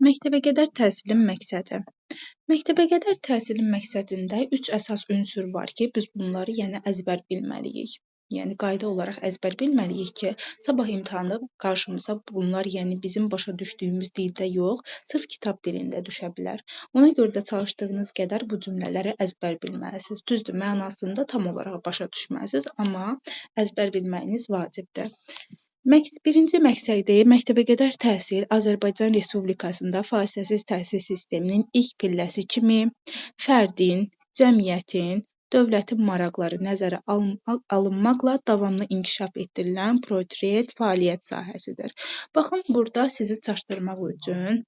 Məktəbəqədər təhsilin məqsədi. Məktəbəqədər təhsilin məqsədində 3 əsas ünsur var ki, biz bunları əzbər bilməliyik. Qayda olaraq əzbər bilməliyik ki, sabah imtahanda qarşımıza bunlar bizim başa düşdüyümüz dildə yox, sırf kitab dilində düşə bilər. Ona görə də çalışdığınız qədər bu cümlələri əzbər bilməlisiniz. Düzdür, mənasında tam olaraq başa düşməlisiniz, amma əzbər bilməyiniz vacibdir. Birinci məqsədi məktəbəqədər təhsil Azərbaycan Respublikasında fasiləsiz təhsil sisteminin ilk pilləsi kimi fərdin, cəmiyyətin, dövlətin maraqları nəzərə alınmaqla davamlı inkişaf etdirilən portret fəaliyyət sahəsidir. Baxın, burada sizi çaşdırmaq üçün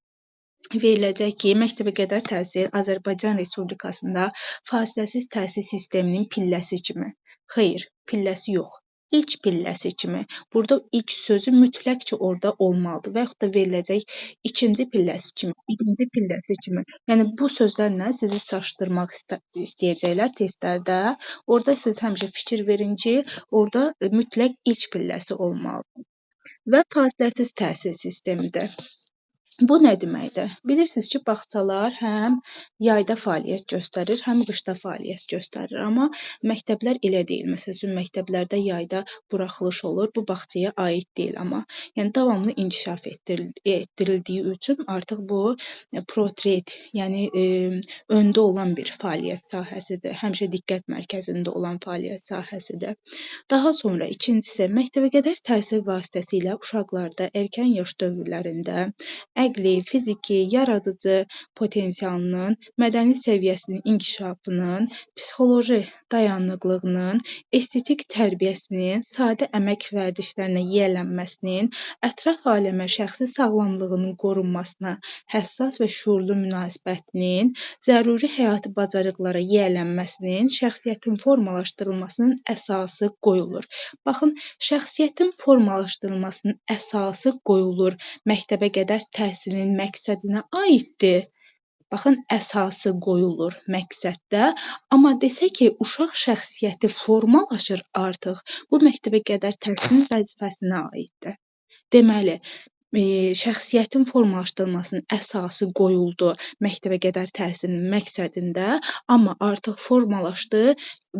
veriləcək ki, məktəbəqədər təhsil Azərbaycan Respublikasında fasiləsiz təhsil sisteminin pilləsi kimi. Xeyr, pilləsi yox. İlk pilləsi kimi. Burada ilk sözü mütləq ki, orada olmalıdır və yaxud da veriləcək ikinci pilləsi kimi, birinci pilləsi kimi. Yəni, bu sözlərlə sizi çaşdırmaq istəyəcəklər testlərdə. Orada siz həmişə fikir verin ki, orada mütləq ilk pilləsi olmalıdır. Və fasiləsiz təhsil sistemidir. Bu nə deməkdir? Bilirsiniz ki, bağçalar həm yayda fəaliyyət göstərir, həm qışda fəaliyyət göstərir. Amma məktəblər elə deyil. Məsəl üçün, məktəblərdə yayda buraxılış olur, bu bağçaya aid deyil. Amma davamlı inkişaf etdirildiyi üçün artıq bu portret, öndə olan bir fəaliyyət sahəsidir. Həmişə diqqət mərkəzində olan fəaliyyət sahəsidir. Daha sonra ikincisi, məktəbəqədər təhsil vasitəsilə uşaqlarda erkən yaş dövrlərində əqli, fiziki, yaradıcı potensialının, mədəni səviyyəsinin inkişafının, psixoloji dayanıqlığının, estetik tərbiyəsinin, sadə əmək vərdişlərinə yiyələnməsinin, ətraf aləmə şəxsi sağlamlığının qorunmasına həssas və şüurlu münasibətinin, zəruri həyati bacarıqlara yiyələnməsinin, şəxsiyyətin formalaşdırılmasının əsası qoyulur. Baxın, şəxsiyyətin formalaşdırılmasının əsası qoyulur. Məktəbəqədər təhsilin məqsədinə aiddir. Baxın, əsası qoyulur məqsəddə. Amma desək ki, uşaq şəxsiyyəti formalaşır artıq, bu məktəbəqədər təhsilin vəzifəsinə aiddir. Deməli, şəxsiyyətin formalaşdırılmasının əsası qoyuldu məktəbəqədər təhsilin məqsədində, amma artıq formalaşdı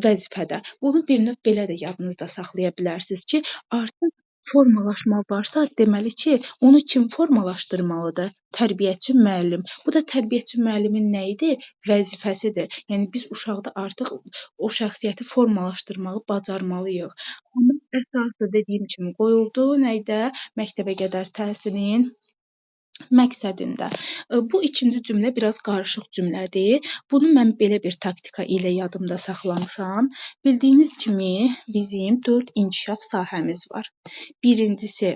vəzifədə. Bunu bir növ belə də yadınızda saxlaya bilərsiniz ki, artıq formalaşma varsa, deməli ki, onu kim formalaşdırmalıdır? Tərbiyəçi müəllim. Bu da tərbiyəçi müəllimin nə idi? Vəzifəsidir. Yəni, biz uşaqda artıq o şəxsiyyəti formalaşdırmağı bacarmalıyıq. Amma əsası dediyim kimi qoyuldu nədə? Məktəbəqədər təhsilin məqsədində. Bu ikinci cümlə biraz qarışıq cümlədir. Bunu mən belə bir taktika ilə yadımda saxlamışam. Bildiyiniz kimi bizim 4 inkişaf sahəmiz var. Birincisi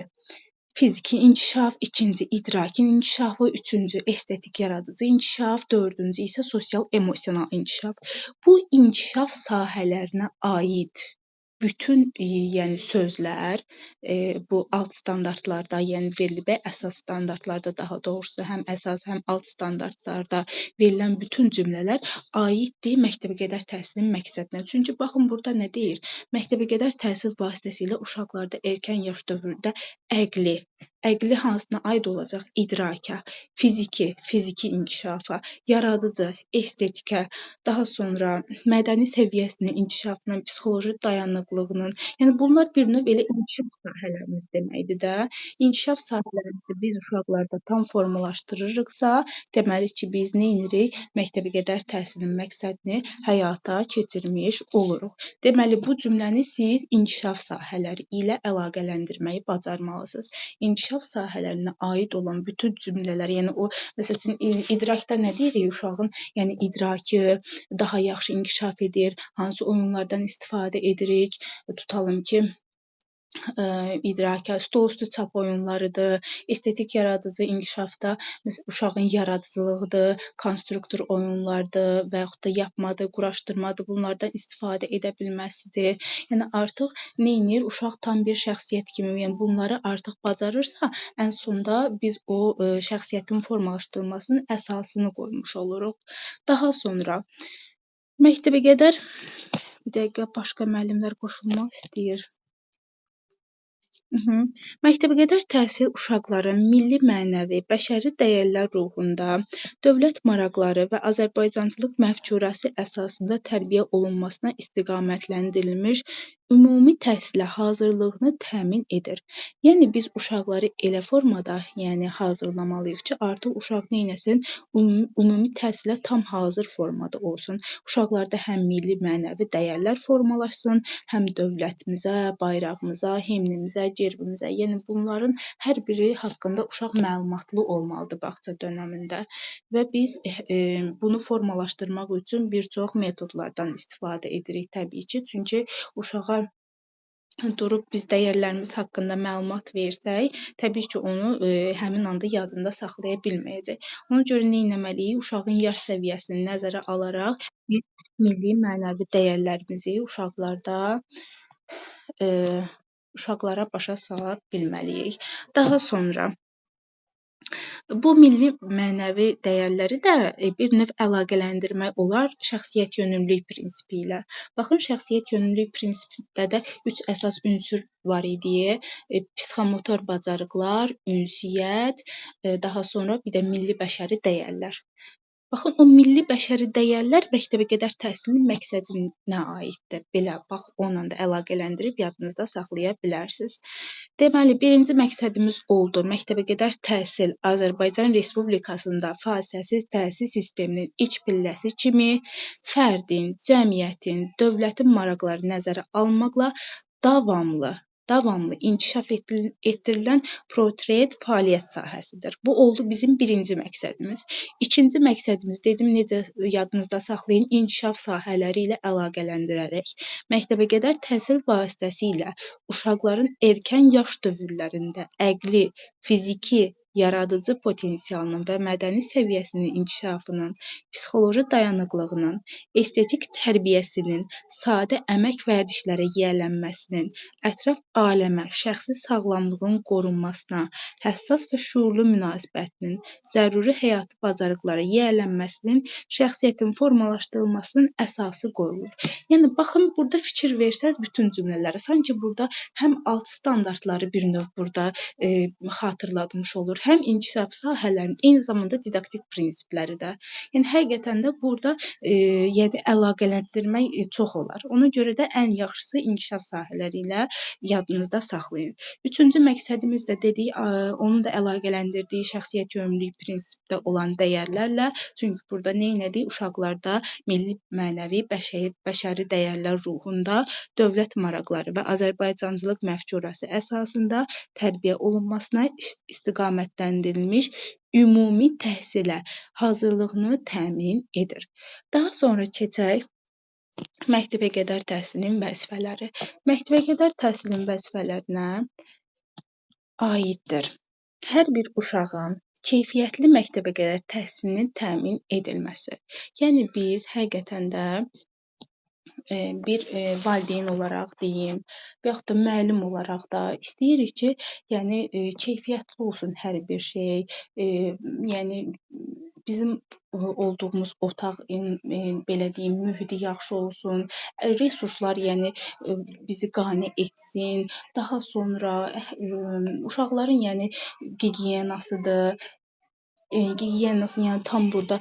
fiziki inkişaf, ikinci idraki inkişafı, üçüncü estetik yaradıcı inkişaf, dördüncü isə sosial-emosional inkişaf. Bu inkişaf sahələrinə aid bütün sözlər bu alt standartlarda, verilib əsas standartlarda, daha doğrusu həm əsas, həm alt standartlarda verilən bütün cümlələr aiddir məktəbəqədər təhsilin məqsədinə. Çünki baxın, burada nə deyir? Məktəbəqədər təhsil vasitəsilə uşaqlarda erkən yaş dövründə əqli hansına aid olacaq? İdraka, fiziki inkişafa, yaradıcı, estetikə, daha sonra mədəni səviyyəsinin inkişafına, psixoloji dayanıqlığının, bunlar bir növ elə inkişaf sahələrimiz deməkdir də. İnkişaf sahələrimizi biz uşaqlarda tam formalaşdırırıqsa, deməli ki, biz nə edirik? Məktəbəqədər təhsilin məqsədini həyata keçirmiş oluruq. Deməli, bu cümləni siz inkişaf sahələri ilə əlaqələndirməyi bacarmalısınız. İnkişaf sahələrinə aid olan bütün cümlələr, məsəl üçün, idrakda nə deyirik? Uşağın, idraki daha yaxşı inkişaf edir, hansı oyunlardan istifadə edirik? Tutalım ki, idraki, stolüstü çap oyunlarıdır, estetik yaradıcı inkişafda uşağın yaradıcılığıdır, konstruktor oyunlardır və yaxud da yapmadır, quraşdırmadır, bunlardan istifadə edə bilməsidir. Artıq nə edir? Uşaq tam bir şəxsiyyət kimi, bunları artıq bacarırsa, ən sonda biz o şəxsiyyətin formalaşdırılmasının əsasını qoymuş oluruq. Daha sonra məktəbəqədər, bir dəqiqə, başqa müəllimlər qoşulmaq istəyir. Mhm. Məktəbəqədər təhsil uşaqların milli, mənəvi, bəşəri dəyərlər ruhunda, dövlət maraqları və Azərbaycancılıq məfkurəsi əsasında tərbiyə olunmasına istiqamətləndirilmiş ümumi təhsilə hazırlığını təmin edir. Yəni biz uşaqları elə formada, yəni hazırlamalıyıq ki, artıq uşaq neyləsin, ümumi təhsilə tam hazır formada olsun. Uşaqlarda həm milli, mənəvi dəyərlər formalaşsın, həm dövlətimizə, bayrağımıza, himnimizə, gerbimizə, yəni bunların hər biri haqqında uşaq məlumatlı olmalıdır bağça dönəmində və biz bunu formalaşdırmaq üçün bir çox metodlardan istifadə edirik təbii ki, çünki uşağa durub biz dəyərlərimiz haqqında məlumat versək, təbii ki, onu həmin anda yadında saxlaya bilməyəcək. Ona görə nə etməliyik? Uşağın yaş səviyyəsini nəzərə alaraq biz milli, mənəvi dəyərlərimizi uşaqlara başa sala bilməliyik. Daha sonra bu milli mənəvi dəyərləri də bir növ əlaqələndirmək olar şəxsiyyət yönümlülük prinsipi ilə. Baxın, şəxsiyyət yönümlülük prinsipində də 3 əsas ünsür var idi. Psixomotor bacarıqlar, ünsiyyət, daha sonra bir də milli bəşəri dəyərlər. Baxın, o milli bəşəri dəyərlər məktəbəqədər təhsilin məqsədinə aiddir. Belə, bax, onunla da əlaqələndirib yadınızda saxlaya bilərsiniz. Deməli, birinci məqsədimiz oldu. Məktəbəqədər təhsil Azərbaycan Respublikasında fasiləsiz təhsil sisteminin ilk pilləsi kimi fərdin, cəmiyyətin, dövlətin maraqları nəzərə alınmaqla davamlı inkişaf etdirilən portret fəaliyyət sahəsidir. Bu oldu bizim birinci məqsədimiz. İkinci məqsədimiz, dedim, necə yadınızda saxlayın, inkişaf sahələri ilə əlaqələndirərək məktəbəqədər təhsil vasitəsilə uşaqların erkən yaş dövrlərində əqli, fiziki, yaradıcı potensialının və mədəni səviyyəsinin inkişafının, psixoloji dayanıqlığının, estetik tərbiyəsinin, sadə əmək vərdişlərə yiyələnməsinin, ətraf aləmə, şəxsi sağlamlığın qorunmasına, həssas və şüurlu münasibətinin, zəruri həyati bacarıqlara yiyələnməsinin, şəxsiyyətin formalaşdırılmasının əsası qoyulur. Yəni, baxın, burada fikir versəz bütün cümlələri, sanki burada həm alt standartları bir növ burada xatırlatmış olur, həm inkişaf sahələrinin, eyni zamanda didaktik prinsipləri də. Yəni, həqiqətən də burada yəni, əlaqələndirmək çox olar. Ona görə də ən yaxşısı inkişaf sahələri ilə yadınızda saxlayın. Üçüncü məqsədimiz də dedik, onun da əlaqələndirdiyi şəxsiyyət yönümlülük prinsipdə olan dəyərlərlə, çünki burada nə elədik? Uşaqlarda milli, mənəvi, bəşəri dəyərlər ruhunda, dövlət maraqları və Azərbaycancılıq məfkurəsi əsasında tərbiyə olunmasına istiqamətləndirilmiş ümumi təhsilə hazırlığını təmin edir. Daha sonra keçək məktəbəqədər təhsilin vəzifələri. Məktəbəqədər təhsilin vəzifələrinə aiddir. Hər bir uşağın keyfiyyətli məktəbəqədər təhsilinin təmin edilməsi. Yəni biz həqiqətən də bir valideyn olaraq deyim və yaxud da müəllim olaraq da istəyirik ki, yəni keyfiyyətli olsun hər bir şey. Yəni bizim olduğumuz otaq, belə deyim, mühiti yaxşı olsun, resurslar, yəni bizi qane etsin. Daha sonra uşaqların, yəni gigiyenasıdır, yəni tam burada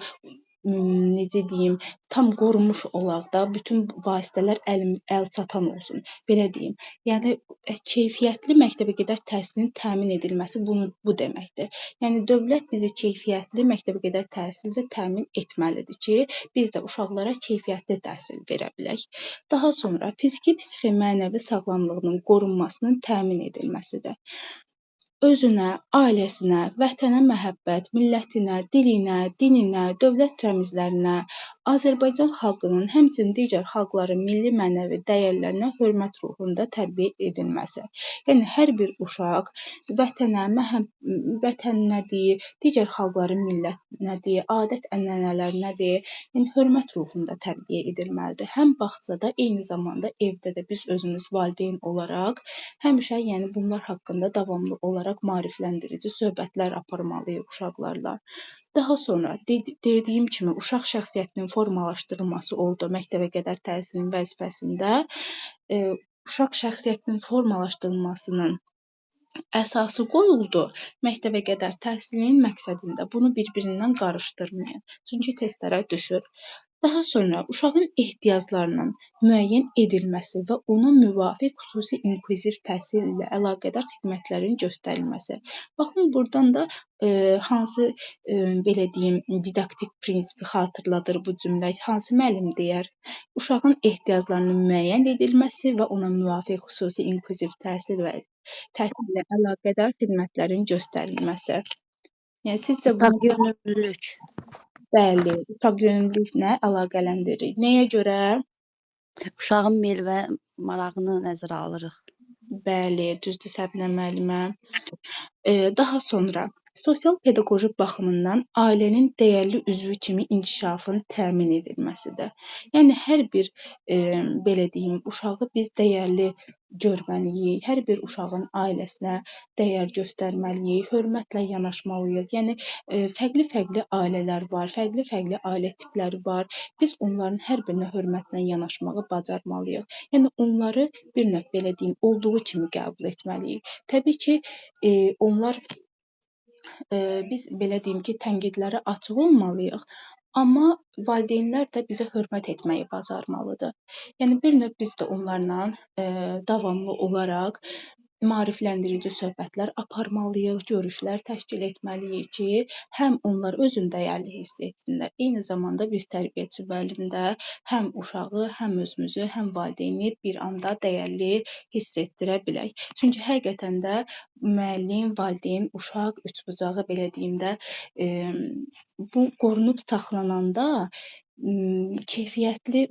necə deyim, tam qorunmuş olaq da, bütün vasitələr əlçatan olsun. Belə deyim. Yəni keyfiyyətli məktəbəqədər təhsilin təmin edilməsi bu deməkdir. Yəni dövlət bizi keyfiyyətli məktəbəqədər təhsildə təmin etməlidir ki, biz də uşaqlara keyfiyyətli təhsil verə bilək. Daha sonra fiziki, psixi, mənəvi sağlamlığının qorunmasının təmin edilməsidir. Özünə, ailəsinə, vətənə məhəbbət, millətinə, dilinə, dininə, dövlət rəmzlərinə, Azərbaycan xalqının, həmçinin digər xalqların milli mənəvi dəyərlərinə hörmət ruhunda tərbiyə edilməsi. Yəni hər bir uşaq vətənə, vətəninədir, digər xalqların millətinədir, adət-ənənələrinədir, yəni hörmət ruhunda tərbiyə edilməlidir. Həm bağçada, eyni zamanda evdə də biz özümüz valideyn olaraq həmişə, yəni bunlar haqqında davamlı olaraq maarifləndirici söhbətlər aparmalıyıq uşaqlarla. Daha sonra dediyim kimi uşaq şəxsiyyətinin formalaşdırılması oldu məktəbəqədər təhsilin vəzifəsində. Uşaq şəxsiyyətinin formalaşdırılmasının əsası qoyuldu məktəbəqədər təhsilin məqsədində. Bunu bir-birindən qarışdırmayın. Çünki testlərə düşür. Daha sonra uşağın ehtiyaclarının müəyyən edilməsi və ona müvafiq xüsusi inklüziv təhsil ilə əlaqədar xidmətlərin göstərilməsi. Baxın, burdan da hansı belə deyim, didaktik prinsipi xatırladır bu cümlə. Hansı müəllim deyər? Uşağın ehtiyaclarının müəyyən edilməsi və ona müvafiq xüsusi inklüziv təhsillə əlaqədar xidmətlərin göstərilməsi. Yəni sizcə Uşaq bunu yönümlülük. bəli, uşaq yönümlülüklə əlaqələndiririk. Nəyə görə? Uşağın meyl və marağını nəzərə alırıq. Bəli, düzdür Səbinə müəllimə. Daha sonra sosial-pedaqoji baxımından ailənin dəyərli üzvü kimi inkişafın təmin edilməsidir. Yəni hər bir belə deyim, uşağı biz dəyərli görməliyik. Hər bir uşağın ailəsinə dəyər göstərməliyik, hörmətlə yanaşmalıyıq. Yəni fərqli-fərqli ailələr var, fərqli-fərqli ailə tipləri var. Biz onların hər birinə hörmətlə yanaşmağı bacarmalıyıq. Yəni onları bir növ belə deyim, olduğu kimi qəbul etməliyik. Təbii ki, onlar biz belə deyim ki, tənqidlərə açıq olmalıyıq, amma valideynlər də bizə hörmət etməyi bacarmalıdır. Yəni bir növ biz də onlarla davamlı olaraq maarifləndirici söhbətlər aparmalıyıq, görüşlər təşkil etməliyik ki, həm onlar özünü dəyərli hiss etsinlər. Eyni zamanda biz tərbiyəçi müəllim də həm uşağı, həm özümüzü, həm valideyni bir anda dəyərli hiss etdirə bilək. Çünki həqiqətən də müəllim, valideyn, uşaq üçbucağı belə deyim də bu qorunub saxlananda keyfiyyətli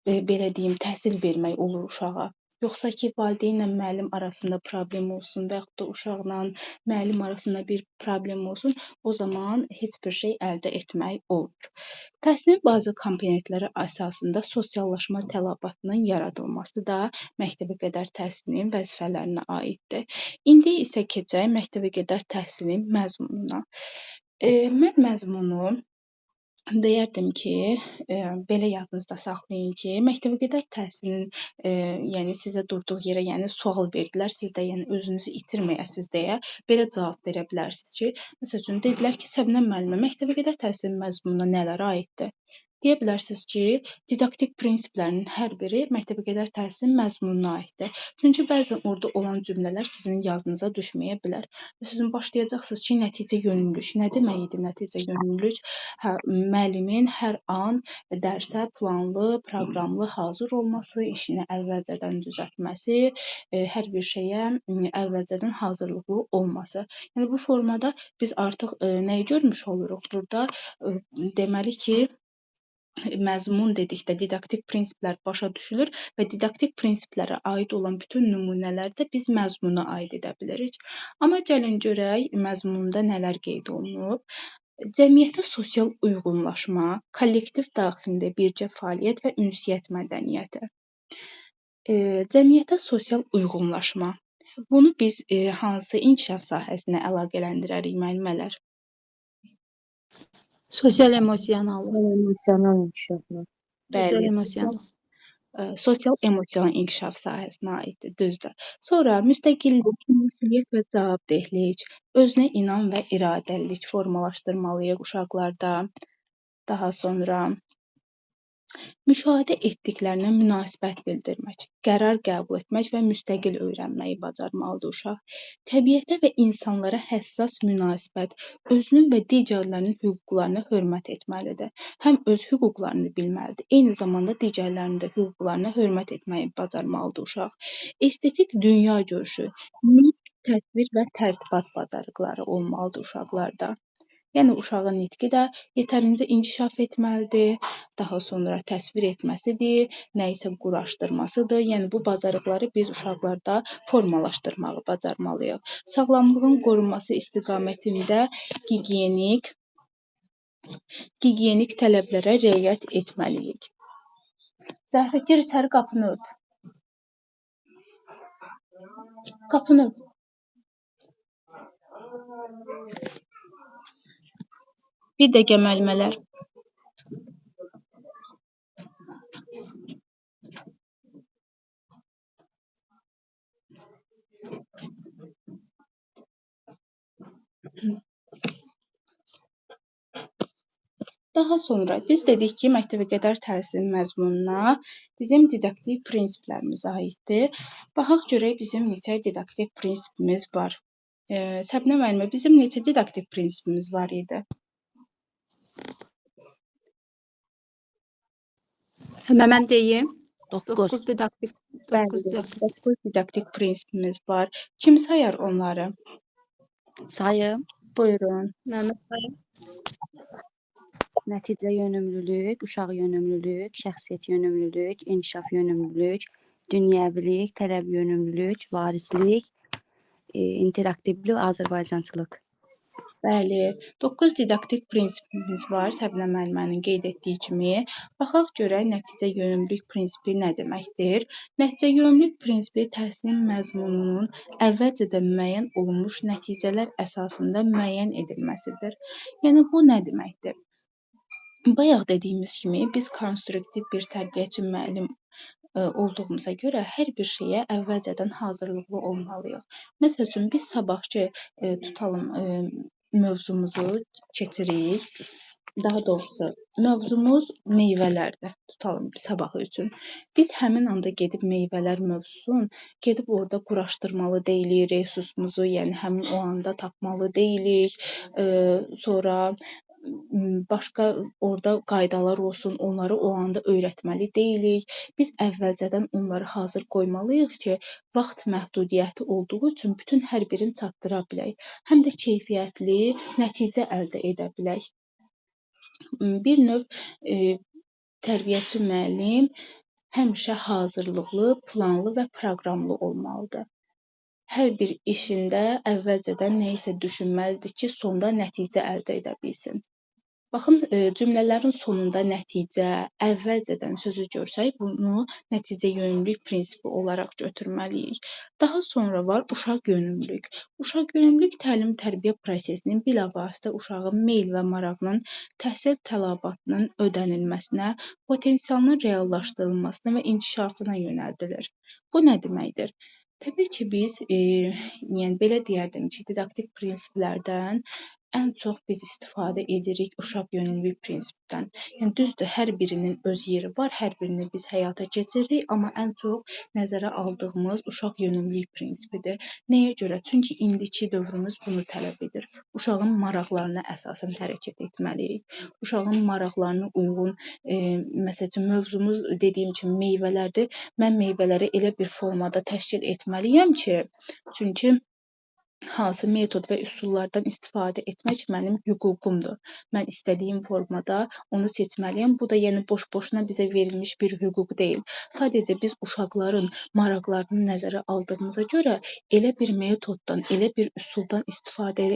belə deyim, təhsil vermək olur uşağa. Yoxsa ki, valideynlə müəllim arasında problem olsun və yaxud da uşaqla müəllim arasında bir problem olsun, o zaman heç bir şey əldə etmək olmur. Təhsilin bazı komponentləri əsasında sosiallaşma tələbatının yaradılması da məktəbəqədər təhsilin vəzifələrinə aiddir. İndi isə keçək məktəbəqədər təhsilin məzmununa. Mən məzmunu deyərdim ki, belə yadınızda saxlayın ki, məktəbəqədər təhsilin, yəni sizə durduğu yerə, yəni sual verdilər, siz də yəni özünüzü itirməyəsiniz deyə belə cavab verə bilərsiniz ki, məsəl üçün dedilər ki, Səbinə müəllimə, məktəbəqədər təhsilin məzmununa nələr aiddir? Deyə bilərsiniz ki, didaktik prinsiplərin hər biri məktəbəqədər təhsilin məzmununa aiddir. Çünki bəzən orada olan cümlələr sizin yadınıza düşməyə bilər. Məsələn, başlayacaqsınız ki, nəticə yönümlülük. Nə demək idi nəticə yönümlülük? Müəllimin hər an dərsə planlı, proqramlı hazır olması, işini əvvəlcədən düzəltməsi, hər bir şeyə əvvəlcədən hazırlıqlı olması. Yəni bu formada biz artıq nəyi görmüş oluruq burada? Deməli ki, məzmun dedikdə didaktik prinsiplər başa düşülür və didaktik prinsiplərə aid olan bütün nümunələrdə biz məzmuna aid edə bilirik. Amma gəlin görək məzmununda nələr qeyd olunub. Cəmiyyətə sosial uyğunlaşma, kollektiv daxilində birgə fəaliyyət və ünsiyyət mədəniyyəti. Cəmiyyətə sosial uyğunlaşma. Bunu biz hansı inkişaf sahəsinə əlaqələndirərik müəllimələr? Sosial-emosional. Emosional inkişafına. Bəli. Sosial-emosional. Sosial-emosional inkişaf sahəsinə aiddir, düzdür. Sonra müstəqillik, məsuliyyət və cavabdehlik, özünə inam və iradəlilik formalaşdırmalıyıq uşaqlarda. Daha sonra müşahidə etdiklərinə münasibət bildirmək, qərar qəbul etmək və müstəqil öyrənməyi bacarmalıdır uşaq. Təbiətə və insanlara həssas münasibət, özünün və digərlərinin hüquqlarına hörmət etməlidir. Həm öz hüquqlarını bilməlidir, eyni zamanda digərlərinin də hüquqlarına hörmət etməyi bacarmalıdır uşaq. Estetik dünya görüşü, nitq, təsvir və tərtibat bacarıqları olmalıdır uşaqlarda. Yəni uşağın nitqi də yetərincə inkişaf etməlidir, daha sonra təsvir etməsidir, nə isə quraşdırmasıdır. Yəni bu bacarıqları biz uşaqlarda formalaşdırmağı bacarmalıyıq. Sağlamlığın qorunması istiqamətində gigiyenik tələblərə riayət etməliyik. Zəhra, gir içəri, qapını ört. Qapını ört. Bir dəqiqə müəllimələr. Daha sonra biz dedik ki, məktəbəqədər təhsilin məzmununa bizim didaktik prinsiplərimiz aiddir. Baxaq görək bizim neçə didaktik prinsipimiz var. Səbinə müəllimə, bizim neçə didaktik prinsipimiz var idi? Həmən mən deyim. 9. 9 didaktik Bəli, 9 9 didaktik prinsipimiz var. Kim sayar onları? Sayım, Buyurun. Məmməd sayım. nəticə yönümlülük, uşaq yönümlülük, şəxsiyyət yönümlülük, inkişaf yönümlülük, dünyəvilik, tələb yönümlülük, varislik, interaktivlik, Azərbaycançılıq. Bəli, 9 didaktik prinsipimiz var, Səbinə müəllimənin qeyd etdiyi kimi. Baxaq görək nəticə yönümlülük prinsipi nə deməkdir? Nəticə yönümlülük prinsipi təhsilin məzmununun əvvəlcədən müəyyən olunmuş nəticələr əsasında müəyyən edilməsidir. Yəni bu nə deməkdir? Bayaq dediyimiz kimi biz konstruktiv bir tərbiyəçi müəllim olduğumuza görə hər bir şeyə əvvəlcədən hazırlıqlı olmalıyıq. Məsəl üçün biz sabahçı tutalım mövzumuzu keçirik. Daha doğrusu mövzumuz meyvələrdir. Tutalım sabahı üçün. Biz həmin anda gedib meyvələr mövzusun, gedib orada quraşdırmalı deyilik, resursumuzu, yəni həmin o anda tapmalı deyilik. Sonra başqa orada qaydalar olsun, onları o anda öyrətməli deyilik. Biz əvvəlcədən onları hazır qoymalıyıq ki, vaxt məhdudiyyəti olduğu üçün bütün hər birini çatdıra bilək. Həm də keyfiyyətli nəticə əldə edə bilək. Bir növ tərbiyəçi müəllim həmişə hazırlıqlı, planlı və proqramlı olmalıdır. Hər bir işində əvvəlcədən nə isə düşünməlidir ki, sonda nəticə əldə edə bilsin. Baxın, cümlələrin sonunda nəticə, əvvəlcədən sözü görsək, bunu nəticə yönümlülük prinsipi olaraq götürməliyik. Daha sonra var uşaq yönümlülük. Uşaq yönümlülük təlim-tərbiyə prosesinin bilavasitə uşağın meyl və marağının təhsil tələbatının ödənilməsinə, potensialının reallaşdırılmasına və inkişafına yönəldilir. Bu nə deməkdir? Təbii ki, biz yəni belə deyərdim ki, didaktik prinsiplərdən ən çox biz istifadə edirik uşaq yönümlülük prinsipdən. Yəni düzdür, hər birinin öz yeri var, hər birini biz həyata keçiririk, amma ən çox nəzərə aldığımız uşaq yönümlülük prinsipidir. Nəyə görə? Çünki indiki dövrümüz bunu tələb edir. Uşağın maraqlarına əsasən hərəkət etməliyik. Uşağın maraqlarına uyğun, məsəl üçün mövzumuz dediyim kimi meyvələrdir. Mən meyvələri elə bir formada təşkil etməliyəm ki, çünki hansı metod və üsullardan istifadə etmək mənim hüququmdur. Mən istədiyim formada onu seçməliyəm. Bu da yəni boş-boşuna bizə verilmiş bir hüquq deyil. Sadəcə biz uşaqların maraqlarını nəzərə aldığımıza görə elə bir metoddan, elə bir üsuldan istifadə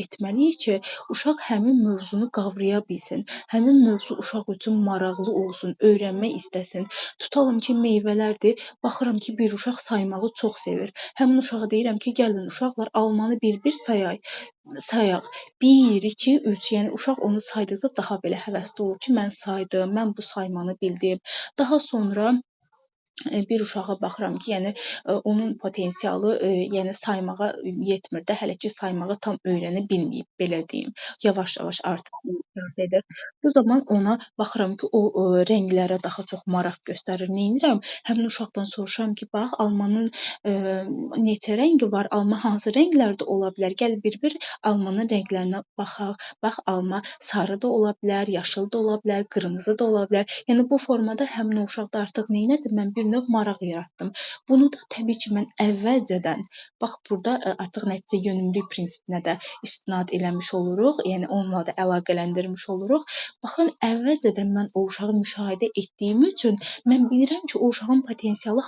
etməliyik ki, uşaq həmin mövzunu qavraya bilsin. Həmin mövzu uşaq üçün maraqlı olsun, öyrənmək istəsin. Tutalım ki, meyvələrdir. Baxıram ki, bir uşaq saymağı çox sevir. Həmin uşağa deyirəm ki, gəlin uşaqlar almanı bir-bir sayaq. 1, 2, 3. Yəni uşaq onu saydıqca daha belə həvəsli olur ki, mən saydım, mən bu saymanı bildim. Daha sonra bir uşağa baxıram ki, yəni onun potensialı, yəni saymağa yetmir də, hələ ki saymağı tam öyrənə bilməyib, belə deyim. Yavaş-yavaş artıq inkişaf edir. Bu zaman ona baxıram ki, o rənglərə daha çox maraq göstərir. Neynirəm? Həmin uşaqdan soruşuram ki, bax, almanın neçə rəngi var? Alma hansı rənglərdə ola bilər? Gəl bir-bir almanın rənglərinə baxaq. Bax, alma sarı da ola bilər, yaşıl da ola bilər, qırmızı da ola bilər. Yəni bu formada həmin o uşaqda artıq neynədim? Mən bir növ maraq yaratdım. Bunu da təbii ki, mən əvvəlcədən, bax burada artıq nəticə yönümlülük prinsipinə də istinad eləmiş oluruq, yəni onunla da əlaqələndirmiş oluruq. Baxın, əvvəlcədən mən o uşağı müşahidə etdiyim üçün mən bilirəm ki, o uşağın potensialı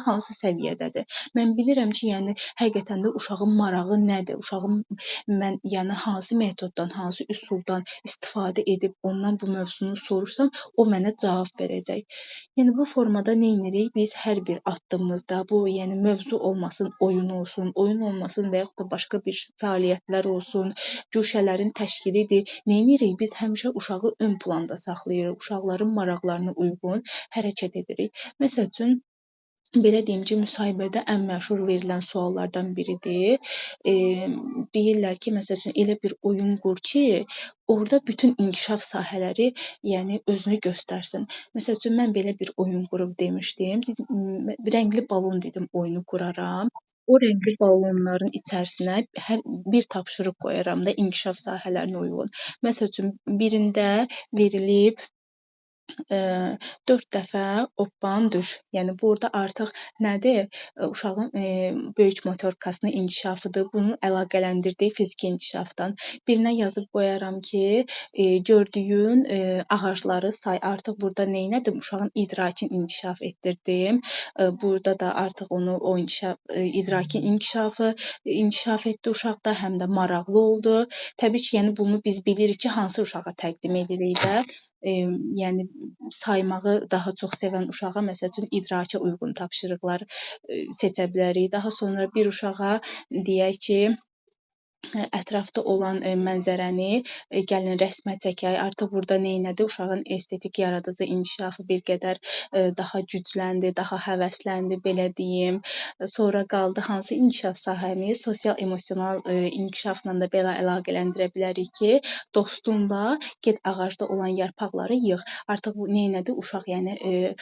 hansı səviyyədədir. Mən bilirəm ki, yəni həqiqətən də uşağın marağı nədir? Uşağın mən yəni hansı metoddan, hansı üsuldan istifadə edib ondan bu mövzunu sorursam, o mənə cavab verəcək. Yəni bu formada nə edirik? Biz hər bir addımımızda bu, yəni mövzu olmasın, oyun olmasın və yaxud da başqa bir fəaliyyətlər olsun, güşələrin təşkilidir. Nə edirik? Biz həmişə uşağı ön planda saxlayırıq. Uşaqların maraqlarına uyğun hərəkət edirik. Məsəl üçün belə deyim ki, müsahibədə ən məşhur verilən suallardan biridir. Deyirlər ki, məsəl üçün elə bir oyun qur ki, orada bütün inkişaf sahələri, yəni özünü göstərsin. Məsəl üçün mən belə bir oyun qurub demişdim. Dedim, rəngli balon dedim oyunu quraram. O rəngli balonların içərisinə hər bir tapşırıq qoyaram da inkişaf sahələrinə uyğun. Məsəl üçün birində verilib 4 dəfə oppan düş. Yəni burada artıq nədir? Uşağın böyük motorikasının inkişafıdır. Bunu əlaqələndirdiyi fiziki inkişafdan. Birinə yazıb qoyaram ki, gördüyün ağacları say. Artıq burada neynədim? Uşağın idrakini inkişaf etdirdim. Burada da artıq onu o idrakin inkişaf etdi uşaqda, həm də maraqlı oldu. Təbii ki, yəni bunu biz bilirik ki, hansı uşağa təqdim edirik də. Yəni saymağı daha çox sevən uşağa məsəl üçün idraka uyğun tapşırıqlar seçə bilərik. Daha sonra bir uşağa deyək ki, ətrafda olan mənzərəni gəlin rəsmə çəkək. Artıq burada neynədi? Uşağın estetik yaradıcı inkişafı bir qədər daha gücləndi, daha həvəsləndi, belə deyim. Sonra qaldı hansı inkişaf sahəmiz? Sosial-emosional inkişafla da belə əlaqələndirə bilərik ki, dostunla get ağacda olan yarpaqları yığ. Artıq bu neynədi? Uşaq yəni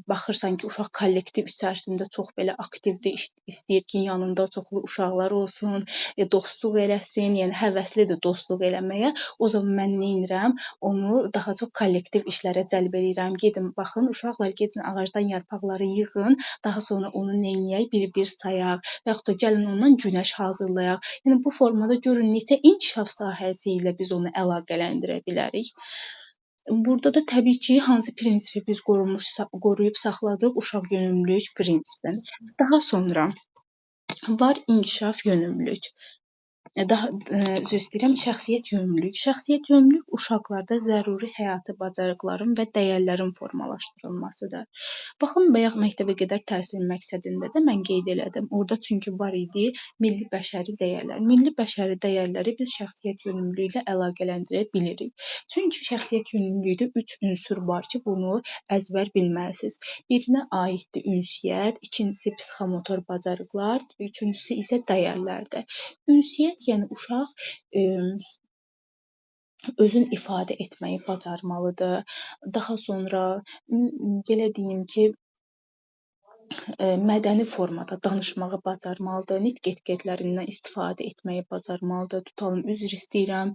baxırsan ki, uşaq kollektiv içərisində çox belə aktivdir, istəyir ki, yanında çoxlu uşaqlar olsun, dostluq eləsin, yəni həvəslidir dostluq eləməyə. O zaman mən nə edirəm? Onu daha çox kollektiv işlərə cəlb edirəm. Gedin, baxın, uşaqlar gedin ağacdan yarpaqları yığın, daha sonra onu nə edək? Bir-bir sayaq və yaxud da gəlin ondan günəş hazırlayaq. Yəni bu formada görün neçə inkişaf sahəsi ilə biz onu əlaqələndirə bilərik. Burada da təbii ki, hansı prinsipi biz qoruyub saxladıq? Uşaq yönümlülük prinsipini. Daha sonra var inkişaf yönümlülük. Üzr istəyirəm, şəxsiyyət yönümlülük. Şəxsiyyət yönümlülük uşaqlarda zəruri həyati bacarıqların və dəyərlərin formalaşdırılmasıdır. Baxın, bayaq məktəbəqədər təhsil məqsədində də mən qeyd elədim. Orada çünki var idi milli bəşəri dəyərlər. Milli bəşəri dəyərləri biz şəxsiyyət yönümlülüyü ilə əlaqələndirə bilirik. Çünki şəxsiyyət yönümlülükdə 3 ünsür var ki, bunu əzbər bilməlisiniz. Birinə aiddir ünsiyyət, ikincisi psixomotor bacarıqlar, üçüncüsü isə dəyərlərdir. Ünsiyyət, yəni uşaq özün ifadə etməyi bacarmalıdır. Daha sonra belə deyim ki, mədəni formada danışmağı bacarmalıdır, nitq etiketlərindən istifadə etməyi bacarmalıdır. Tutalım, üzr istəyirəm,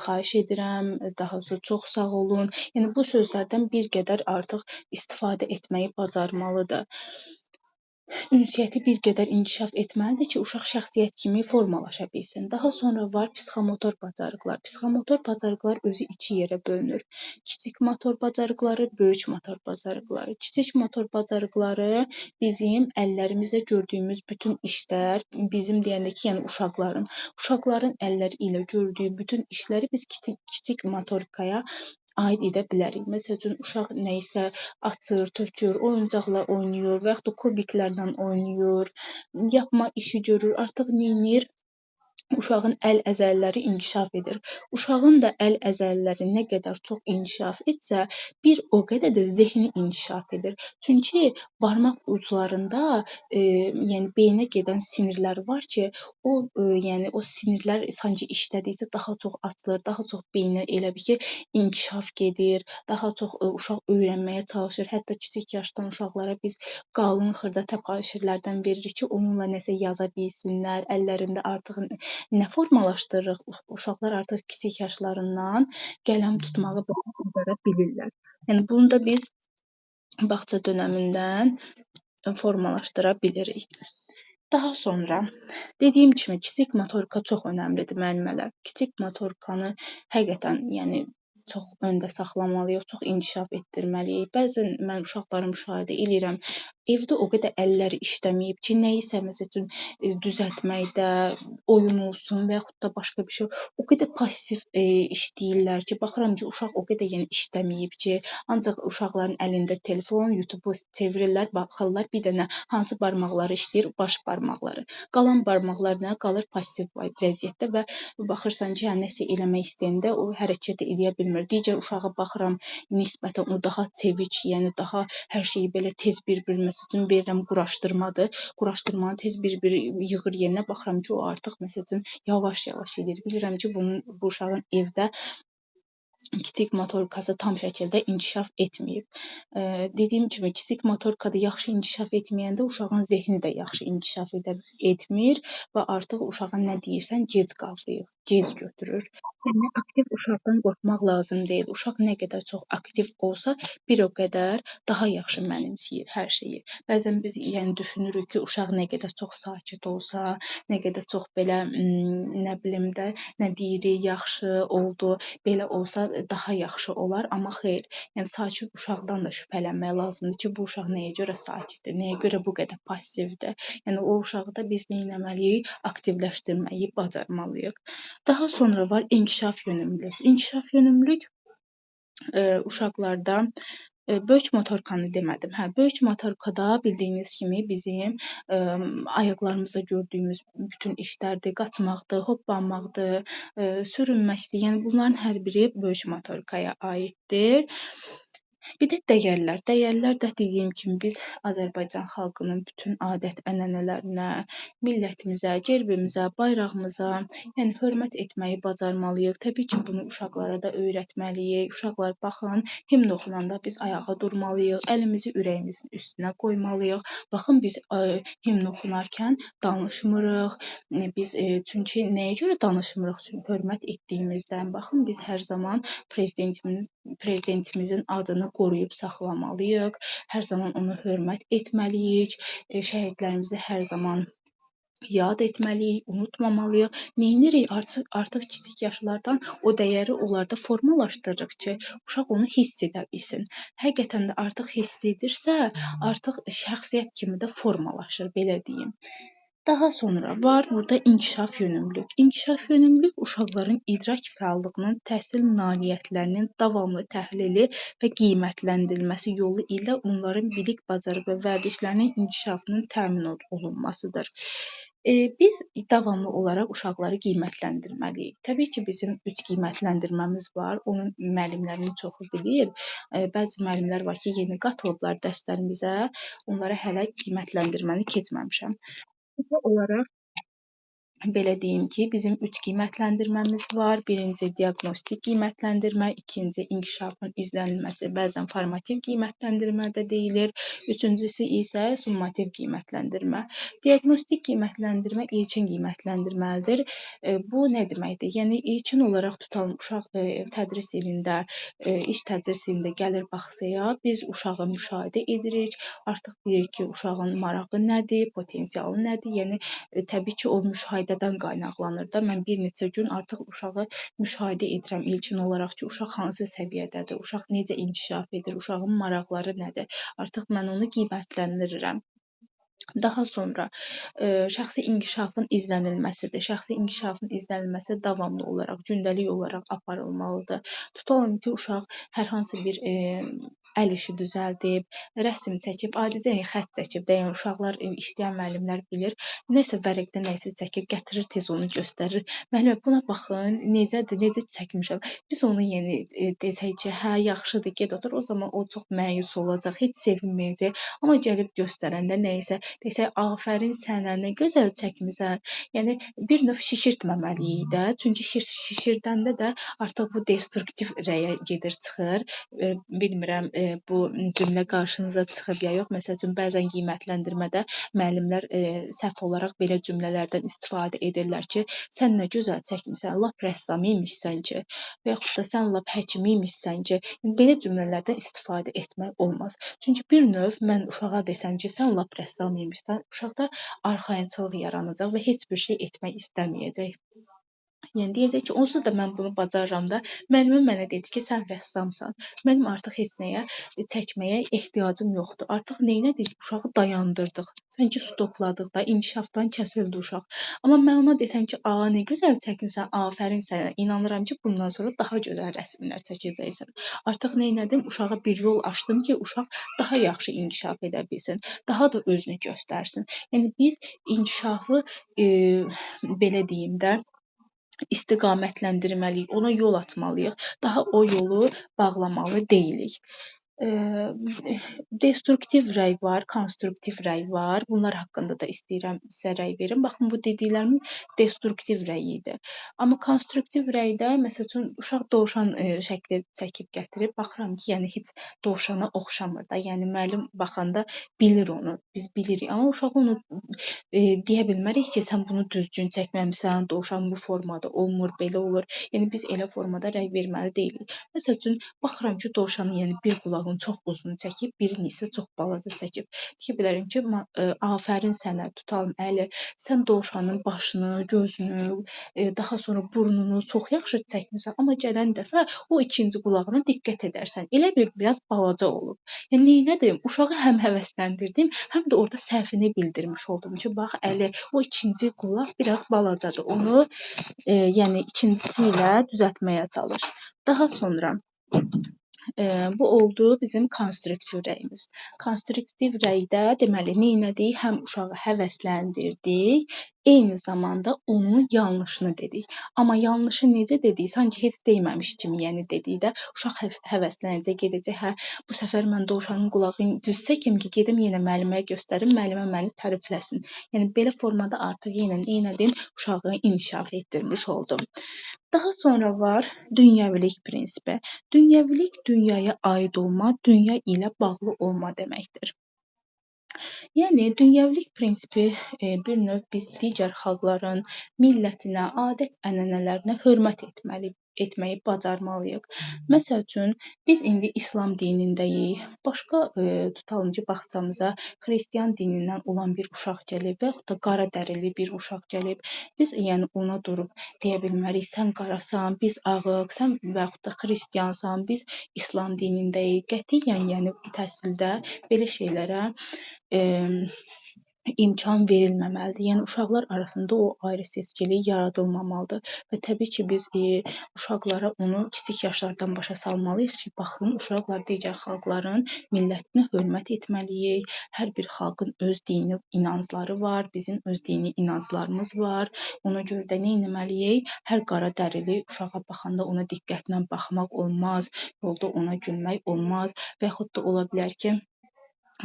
xahiş edirəm, daha sonra çox sağ olun. Yəni bu sözlərdən bir qədər artıq istifadə etməyi bacarmalıdır. Ünsiyyəti bir qədər inkişaf etməlidir ki, uşaq şəxsiyyət kimi formalaşa bilsin. Daha sonra var psixomotor bacarıqlar. Psixomotor bacarıqlar özü 2 yerə bölünür. Kiçik motor bacarıqları, böyük motor bacarıqları. Kiçik motor bacarıqları bizim əllərimizlə gördüyümüz bütün işlər, bizim deyəndə ki, yəni uşaqların əlləri ilə gördüyü bütün işləri biz kiçik motorikaya aid edə bilərik. Məsəl üçün, uşaq nə isə açır, tökür, oyuncaqla oynayır və yaxud da kubiklərlə oynayır, yapma işi görür, artıq nə edir? Uşağın əl əzələləri inkişaf edir. Uşağın da əl əzələləri nə qədər çox inkişaf etsə, bir o qədər də zehni inkişaf edir. Çünki barmaq uclarında yəni beyinə gedən sinirlər var ki, yəni o sinirlər sanki işlədikcə daha çox açılır, daha çox beyinə elə bil ki, inkişaf gedir, daha çox uşaq öyrənməyə çalışır. Hətta kiçik yaşdan uşaqlara biz qalın xırda təbaşirlərdən veririk ki, onunla nəsə yaza bilsinlər, əllərində artıq nə formalaşdırırıq? Uşaqlar artıq kiçik yaşlarından qələm tutmağı bacara bilirlər. Yəni bunu da biz bağça dönəmindən formalaşdıra bilirik. Daha sonra dediyim kimi kiçik motorika çox önəmlidir müəllimələr. Kiçik motorikanı həqiqətən, yəni çox öndə saxlamalıyıq, çox inkişaf etdirməliyik. Bəzən mən uşaqları müşahidə edirəm. Evdə o qədər əlləri işləməyib ki, nəyisə məsəl üçün düzəltməkdə oyun olsun və yaxud da başqa bir şey, o qədər passiv işləyirlər ki, baxıram ki, uşaq o qədər yəni işləməyib ki, ancaq uşaqların əlində telefon, YouTube-u çevirirlər, baxırlar, bir dənə hansı barmaqları işləyir, baş barmaqları. Qalan barmaqlar nə? Qalır passiv vəziyyətdə və baxırsan ki, yəni nəsə eləmək istəyəndə o hərəkət edə bilmir. Digər uşağa baxıram, nisbətən o daha çevik, yəni daha hər şeyi belə tez bir-birinə məsəl üçün verirəm quraşdırmadır. Quraşdırmanı tez bir yığır yerinə baxıram ki, o artıq məsəl üçün yavaş-yavaş edir. Bilirəm ki, bu uşağın evdə kiçik motorikası tam şəkildə inkişaf etməyib. Dediyim kimi kiçik motorikada yaxşı inkişaf etməyəndə uşağın zehni də yaxşı inkişaf etmir və artıq uşağa nə deyirsən gec qavrayır, gec götürür. Yəni aktiv uşaqdan qorxmaq lazım deyil. Uşaq nə qədər çox aktiv olsa, bir o qədər daha yaxşı mənimsəyir hər şeyi. Bəzən biz yəni düşünürük ki, uşaq nə qədər çox sakit olsa, nə qədər çox belə nə bilim də, nə deyirik, yaxşı oldu, belə olsa daha yaxşı olar, amma xeyr. Yəni sakit uşaqdan da şübhələnmək lazımdır ki, bu uşaq nəyə görə sakitdir, nəyə görə bu qədər passivdir. Yəni o uşağı da biz nə etməliyik? Aktivləşdirməyi bacarmalıyıq. Daha sonra var inkişaf yönümlülük. İnkişaf yönümlülük uşaqlarda böyük motorikanı demədim. Böyük motorikada bildiyiniz kimi bizim ayaqlarımızda gördüyümüz bütün işlərdir, qaçmaqdır, hoppanmaqdır, sürünməkdir. Yəni bunların hər biri böyük motorikaya aiddir. Bir də dəyərlər. Dəyərlər də dediyim kimi biz Azərbaycan xalqının bütün adət-ənənələrinə, millətimizə, gerbimizə, bayrağımıza, yəni hörmət etməyi bacarmalıyıq. Təbii ki, bunu uşaqlara da öyrətməliyik. Uşaqlar baxın, himn oxunanda biz ayağa durmalıyıq, əlimizi ürəyimizin üstünə qoymalıyıq. Baxın biz himn oxunarkən danışmırıq. Biz çünki nəyə görə danışmırıq? Çünki hörmət etdiyimizdən. Baxın biz hər zaman prezidentimizin adını qoruyub saxlamalıyıq. Hər zaman ona hörmət etməliyik. Şəhidlərimizi hər zaman yad etməliyik, unutmamalıyıq. Neynirik? Artıq kiçik yaşlardan o dəyəri onlarda formalaşdırırıq ki, uşaq onu hiss edə bilsin. Həqiqətən də artıq hiss edirsə, artıq şəxsiyyət kimi də formalaşır, belə deyim. Daha sonra var burada inkişaf yönümlülük. İnkişaf yönümlülük uşaqların idrak fəallığının, təhsil nailiyyətlərinin davamlı təhlili və qiymətləndirilməsi yolu ilə onların bilik, bacarıq və vərdişlərinin inkişafının təmin olunmasıdır. Biz davamlı olaraq uşaqları qiymətləndirməliyik. Təbii ki, bizim 3 qiymətləndirməmiz var. Onun müəllimlərinin çoxu bilir. Bəzi müəllimlər var ki, yeni qatılıblar dərslərimizə. Onlara hələ qiymətləndirməni keçməmişəm. Olaraq belə deyim ki, bizim 3 qiymətləndirməmiz var. Birinci diaqnostik qiymətləndirmə, ikinci inkişafın izlənilməsi, bəzən formativ qiymətləndirmə də deyilir. Üçüncüsü isə summativ qiymətləndirmə. Diaqnostik qiymətləndirmə ilkin qiymətləndirməlidir. Bu nə deməkdir? Yəni ilkin olaraq tutalım uşaq tədris ilində, iş tədris ilində gəlir baxsaya, biz uşağı müşahidə edirik. Artıq bilirik ki, uşağın marağı nədir, potensialı nədir? Yəni təbii ki, o müşahidədən qaynaqlanır da. Mən bir neçə gün artıq uşağı müşahidə edirəm ilkin olaraq ki, uşaq hansı səviyyədədir, uşaq necə inkişaf edir, uşağın maraqları nədir. Artıq mən onu qiymətləndirirəm. Daha sonra şəxsi inkişafın izlənilməsidir. Şəxsi inkişafın izlənilməsi davamlı olaraq, gündəlik olaraq aparılmalıdır. Tutalım ki, uşaq hər hansı bir əl işi düzəldib, rəsm çəkib, adicə xətt çəkib də, yəni uşaqlar, işləyən müəllimlər bilir. Nəsə vərəqdə nəsə çəkib, gətirir tez onu göstərir. Müəllimə buna baxın, necədir, necə çəkmişəm. Biz onu yəni desək ki, hə, yaxşıdır, get otur. O zaman o çox məyus olacaq, heç sevinməyəcək. Amma gəlib göstərəndə nəyisə desək, afərin sənə, nə gözəl çəkmisən. Yəni bir növ şişirtməməliyik də. Çünki şişirdəndə də artıq bu destruktiv rəyə gedir, çıxır. Bilmirəm bu cümlə qarşınıza çıxıb ya yox. Məsəl üçün bəzən qiymətləndirmədə müəllimlər səhv olaraq belə cümlələrdən istifadə edirlər ki, sən nə gözəl çəkmisən, lap rəssam imişsən ki, və yaxud da sən lap həkim imişsən ki, belə cümlələrdən istifadə etmək olmaz. Çünki bir növ mən uşağa desəm ki, sən lap rəssam imişsən, uşaqda arxayınçılıq yaranacaq və heç bir şey etmək istəməyəcək. Yəni deyəcək ki, onsuz da mən bunu bacarıram da. Müəllimim mənə dedi ki, sən rəssamsan. Mənim artıq heç nəyə çəkməyə ehtiyacım yoxdur. Artıq neynədik? Uşağı dayandırdıq. Sanki stopladıq da, inkişafdan kəsildi uşaq. Amma mən ona desəm ki, nə gözəl çəkmisən, afərin sənə. İnanıram ki, bundan sonra daha gözəl rəsmlər çəkəcəksən. Artıq neynədim? Uşağa bir yol açdım ki, uşaq daha yaxşı inkişaf edə bilsin, daha da özünü göstərsin. Yəni biz inkişafı belə deyim də, istiqamətləndirməliyik, ona yol açmalıyıq. Daha o yolu bağlamalı deyilik. Destruktiv rəy var, konstruktiv rəy var. Bunlar haqqında da istəyirəm sizə rəy verim. Baxın, bu dediklərim destruktiv rəy idi. Amma konstruktiv rəydə məsəl üçün uşaq dovşan şəkli çəkib gətirib, baxıram ki, yəni heç dovşana oxşamır da. Yəni müəllim baxanda bilir onu, biz bilirik. Amma uşağa onu deyə bilmərik ki, sən bunu düzgün çəkməmisən, dovşan bu formada olmur, belə olur. Yəni biz elə formada rəy verməli deyilik. Məsəl üçün baxıram ki, dovşanın yəni bir qulağını çox uzun çəkib, birini isə çox balaca çəkib. Deyə bilərəm ki, afərin sənə, tutalım əli, sən dovşanın başını, gözünü, daha sonra burnunu çox yaxşı çəkmisən, amma gələn dəfə o ikinci qulağına diqqət edərsən. Elə bir biraz balaca olub. Yəni neynədim? Uşağı həm həvəsləndirdim, həm də orada səhvini bildirmiş oldum ki, bax əli, o ikinci qulaq biraz balacadır. Onu yəni ikincisi ilə düzəltməyə çalış. Daha sonra bu oldu bizim konstruktiv rəyimiz. Konstruktiv rəydə deməli neynədik? Həm uşağı həvəsləndirdik, eyni zamanda onun yanlışını dedik. Amma yanlışı necə dedik? Sanki heç deyməmiş kimi, yəni dedik də, uşaq həvəslənəcək, gedəcək, hə, bu səfər mən dovşanın qulağını düz çəkim ki, gedim yenə müəlliməyə göstərim, müəllimə məni tərifləsin. Yəni belə formada artıq yenə neynədim? Uşağı inkişaf etdirmiş oldum. Daha sonra var dünyəvilik prinsipi. Dünyəvilik dünyaya aid olma, dünya ilə bağlı olma deməkdir. Yəni dünyəvilik prinsipi bir növ biz digər xalqların millətinə, adət-ənənələrinə hörmət etməyi bacarmalıyıq. Məsəl üçün biz indi İslam dinindəyik. Başqa tutalım ki, bağçamıza xristian dinindən olan bir uşaq gəlib və yaxud da qara dərili bir uşaq gəlib. Biz yəni ona durub deyə bilmərik, sən qarasan, biz ağıq, sən və yaxud da xristiansan, biz İslam dinindəyik. Qətiyyən yəni bu təhsildə belə şeylərə imkan verilməməlidir. Yəni uşaqlar arasında o ayrı-seçkilik yaradılmamalıdır və təbii ki, biz uşaqlara onu kiçik yaşlardan başa salmalıyıq ki, baxın, uşaqlar digər xalqların millətinə hörmət etməliyik. Hər bir xalqın öz dini, inancları var, bizim öz dini inanclarımız var. Ona görə də nə etməliyik? Hər qara dərili uşağa baxanda ona diqqətlə baxmaq olmaz, yolda ona gülmək olmaz və yaxud da ola bilər ki,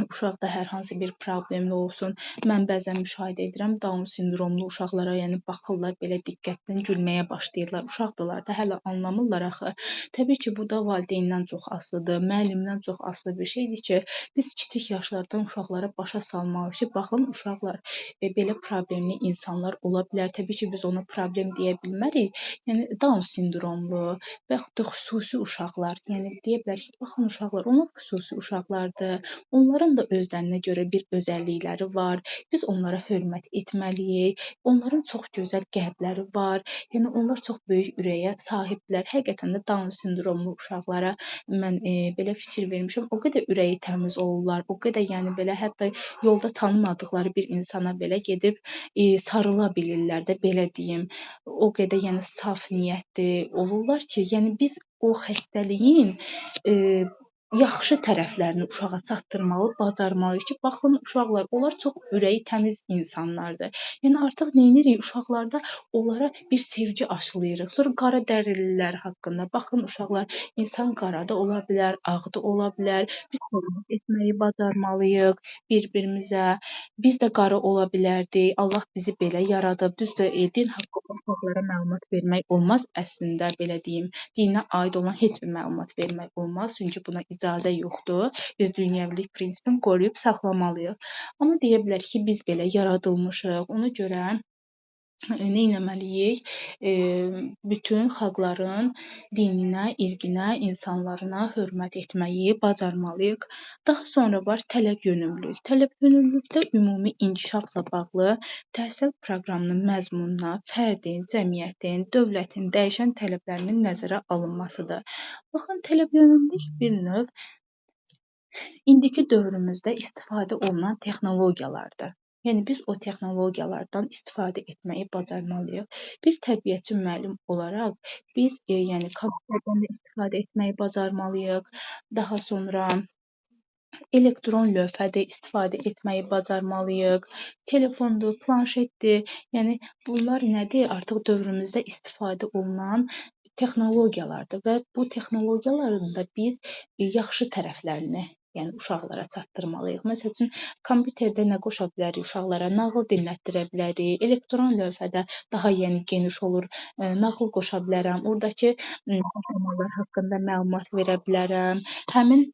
uşaqda hər hansı bir problemli olsun. Mən bəzən müşahidə edirəm, Down sindromlu uşaqlara, yəni baxırlar belə diqqətlə gülməyə başlayırlar. Uşaqdılar da hələ anlamırlar axı. Təbii ki, bu da valideyndən çox asılıdır, müəllimdən çox asılı bir şeydir ki, biz kiçik yaşlardan uşaqlara başa salmalıyıq ki, baxın uşaqlar, belə problemli insanlar ola bilər. Təbii ki, biz ona problem deyə bilmərik. Yəni Down sindromlu və yaxud da xüsusi uşaqlar, yəni deyə bilər ki, baxın uşaqlar, onlar xüsusi uşaqlardır. Onların da özlərinə görə bir özəllikləri var. Biz onlara hörmət etməliyik. Onların çox gözəl qəlbləri var. Yəni onlar çox böyük ürəyə sahibdirlər. Həqiqətən də Down sindromlu uşaqlara mən belə fikir vermişəm. O qədər ürəyi təmiz olurlar. O qədər yəni belə hətta yolda tanımadıqları bir insana belə gedib sarıla bilirlər də, belə deyim. O qədər yəni saf niyyətli olurlar ki, yəni biz o xəstəliyin yaxşı tərəflərini uşağa çatdırmalı, bacarmalıyıq ki, baxın uşaqlar, onlar çox ürəyi təmiz insanlardır. Yəni artıq nə edirik? Uşaqlarda onlara bir sevgi aşılayırıq. Sonra qara dərililər haqqında baxın uşaqlar, insan qara da ola bilər, ağ da ola bilər. Biz hörmət etməyi bacarmalıyıq bir-birimizə. Biz də qara ola bilərdik. Allah bizi belə yaradıb. Düzdür, din haqqında uşaqlara məlumat vermək olmaz əslində, belə deyim. Dinə aid olan heç bir məlumat vermək olmaz, çünki buna icazə yoxdur. Biz dünyəvilik prinsipini qoruyub saxlamalıyıq. Amma deyə bilər ki, biz belə yaradılmışıq. Ona görə nə etməliyik? Bütün xalqların dininə, irqinə, insanlarına hörmət etməyi bacarmalıyıq. Daha sonra var tələb yönümlülük. Tələb yönümlülükdə ümumi inkişafla bağlı təhsil proqramının məzmununa, fərdin, cəmiyyətin, dövlətin dəyişən tələblərinin nəzərə alınmasıdır. Baxın, tələb yönümlülük bir növ indiki dövrümüzdə istifadə olunan texnologiyalardır. Yəni biz o texnologiyalardan istifadə etməyi bacarmalıyıq. Bir tərbiyəçi müəllim olaraq biz yəni kompüterdən də istifadə etməyi bacarmalıyıq. Daha sonra elektron lövhədə istifadə etməyi bacarmalıyıq. Telefondur, planşetdir. Yəni bunlar nədir? Artıq dövrümüzdə istifadə olunan texnologiyalardır və bu texnologiyaların da biz yaxşı tərəflərini, yəni uşaqlara çatdırmalıyıq. Məsəl üçün, kompüterdə nə qoşa bilərik uşaqlara? Nağıl dinlətdirə bilərik. Elektron lövhədə daha yəni geniş olur. Nağıl qoşa bilərəm. Oradakı qəhrəmanlar haqqında məlumat verə bilərəm. Həmin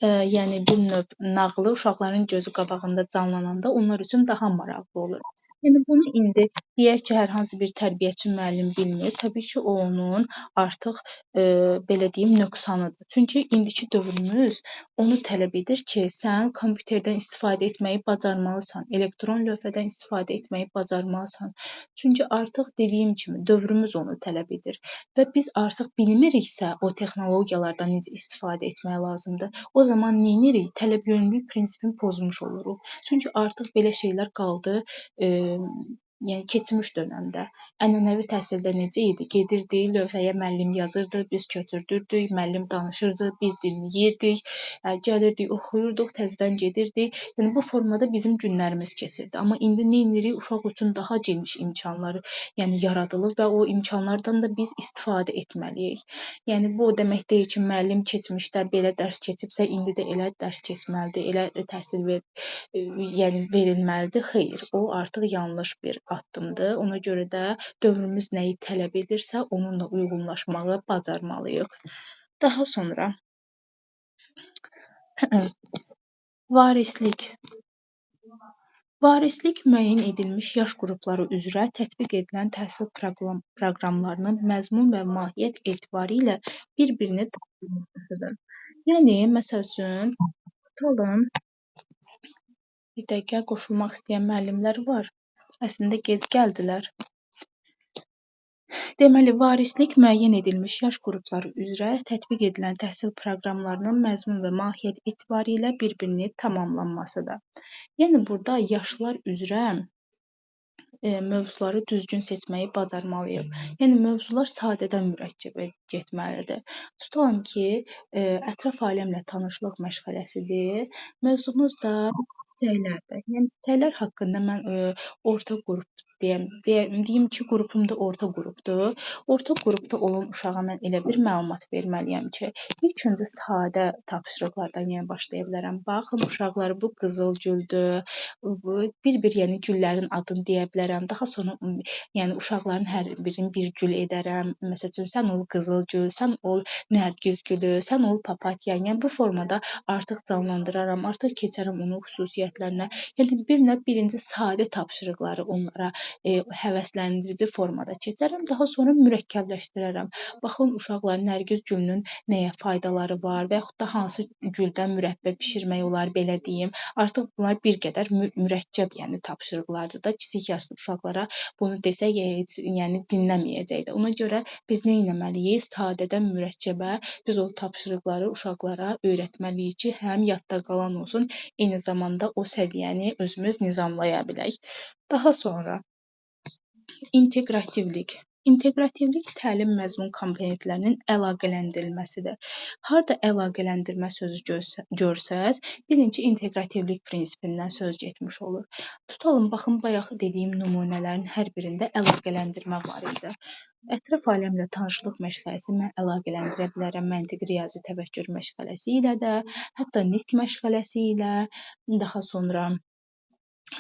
yəni bir növ nağılı uşaqların gözü qabağında canlananda onlar üçün daha maraqlı olur. Yəni bunu indi deyək ki, hər hansı bir tərbiyəçi müəllim bilmir, təbii ki, o onun artıq belə deyim nöqsanıdır. Çünki indiki dövrümüz onu tələb edir ki, sən kompüterdən istifadə etməyi bacarmalısan, elektron lövhədən istifadə etməyi bacarmalısan. Çünki artıq dediyim kimi dövrümüz onu tələb edir və biz artıq bilmiriksə o texnologiyalardan necə istifadə etmək lazımdır. O zaman neynirik? Tələbyönümlülük prinsipini pozmuş oluruq. Çünki artıq belə şeylər qaldı, yəni keçmiş dönəmdə. Ənənəvi təhsildə necə idi? Gedirdik, lövhəyə müəllim yazırdı, biz köçürdürdük, müəllim danışırdı, biz dinləyirdik, gəlirdik, oxuyurduq, təzədən gedirdik. Yəni bu formada bizim günlərimiz keçirdi. Amma indi neynirik? Uşaq üçün daha geniş imkanlar, yəni yaradılıb və o imkanlardan da biz istifadə etməliyik. Yəni bu o demək deyil ki, müəllim keçmişdə belə dərs keçibsə, indi də elə dərs keçməlidir, elə təhsil yəni verilməlidir. Xeyr, o artıq yanlış bir addımdır. Ona görə də dövrümüz nəyi tələb edirsə, onunla uyğunlaşmağı bacarmalıyıq. Daha sonra varislik. Varislik müəyyən edilmiş yaş qrupları üzrə tətbiq edilən təhsil proqramlarının məzmun və mahiyyət etibarilə bir-birini tamamlamasıdır. Yəni, məsəl üçün, tutalım, bir dəqiqə qoşulmaq istəyən müəllimlər var. Əslində gec gəldilər. Deməli, varislik müəyyən edilmiş yaş qrupları üzrə tətbiq edilən təhsil proqramlarının məzmun və mahiyyət etibarilə bir-birini tamamlanmasıdır. Yəni, burada yaşlar üzrə mövzuları düzgün seçməyi bacarmalıyıq. Yəni, mövzular sadədən mürəkkəbə getməlidir. Tutalım ki, ətraf aləmlə tanışlıq məşğələsidir. Mövzumuz da çiçəklərdir. Yəni, çiçəklər haqqında mən orta qrup deyim ki, qrupum da orta qrupdur. Orta qrupda olan uşağa mən elə bir məlumat verməliyəm ki, ilk öncə sadə tapşırıqlardan yəni başlaya bilərəm. Baxın, uşaqlar, bu qızıl güldür. Bir-bir yəni güllərin adını deyə bilərəm. Daha sonra yəni uşaqların hər birini bir gül edərəm. Məsəl üçün, sən ol qızıl gül, sən ol nərgiz gülü, sən ol papatya. Yəni bu formada artıq canlandıraram, artıq keçərəm onun xüsusiyyətlərinə. Yəni bir növ birinci sadə tapşırıqları onlara həvəsləndirici formada keçərəm. Daha sonra mürəkkəbləşdirərəm. Baxın, uşaqlar, nərgiz gülünün nəyə faydaları var və yaxud da hansı güldən mürəbbə bişirmək olar, belə deyim. Artıq bunlar bir qədər mürəkkəb, yəni tapşırıqlardır da. Kiçik yaşlı uşaqlara bunu desək, heç yəni dinləməyəcək də. Ona görə biz nə etməliyik? Sadədən mürəkkəbə biz o tapşırıqları uşaqlara öyrətməliyik ki, həm yadda qalan olsun, eyni zamanda o səviyyəni özümüz nizamlaya bilək. Daha sonra inteqrativlik. İnteqrativlik təlim məzmun komponentlərinin əlaqələndirilməsidir. Harda əlaqələndirmə sözü görsəz, bilin ki, inteqrativlik prinsipindən söz getmiş olur. Tutalım, baxın, bayaq dediyim nümunələrin hər birində əlaqələndirmə var idi. Ətraf aləmlə tanışlıq məşğələsi mən əlaqələndirə bilərəm məntiqi riyazi təfəkkür məşğələsi ilə də, hətta nitq məşğələsi ilə, daha sonra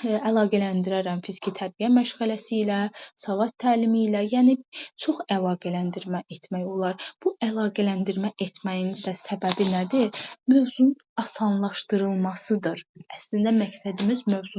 əlaqələndirərəm fiziki tərbiyə məşğələsi ilə, savad təlimi ilə, yəni çox əlaqələndirmə etmək olar. Bu əlaqələndirmə etməyin də səbəbi nədir? Mövzunun asanlaşdırılmasıdır. Əslində məqsədimiz mövzunun